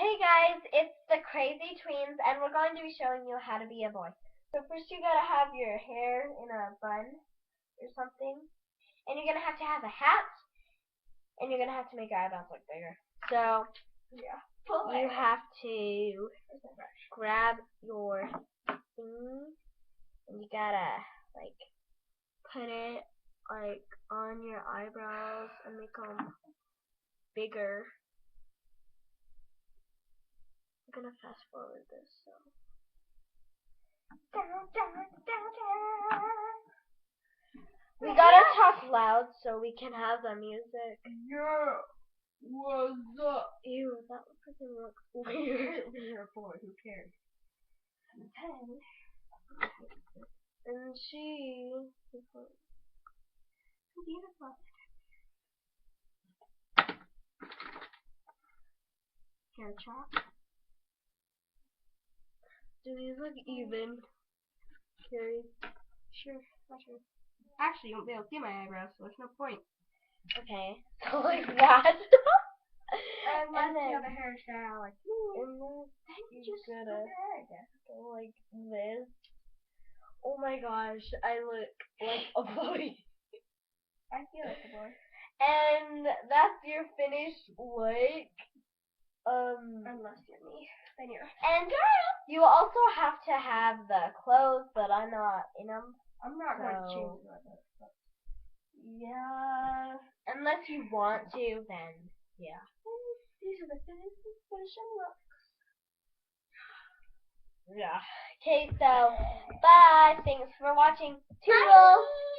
Hey guys, it's the Crazy Tweens, and we're going to be showing you how to be a boy. So first you gotta have your hair in a bun or something, and you're gonna have to have a hat, and you're gonna have to make your eyebrows look bigger. So Yeah. you have to grab your thing, and you gotta like put it like on your eyebrows and make them bigger. I'm gonna fast forward this, so. We gotta talk loud so we can have the music. Yeah. What's up? Ew, that freaking looks weird. You're a boy, who cares? I'm 10. And she is Beautiful. Hair chop. Do these look even? Carrie? Sure, not sure. Actually, you won't be able to see my eyebrows, so there's no point. Okay, so like that. Unless you have a hairstyle like And then you you just gotta I guess. go like this. Oh my gosh, I look like a boy. I feel like a boy. And that's your finished look. Unless you're me, then you're. And you also have to have the clothes, but I'm not in them. I'm not going to change my look. Yeah. Unless you want to, then yeah. These are the finishing looks. Yeah. Okay, so bye. Thanks for watching. Toodles.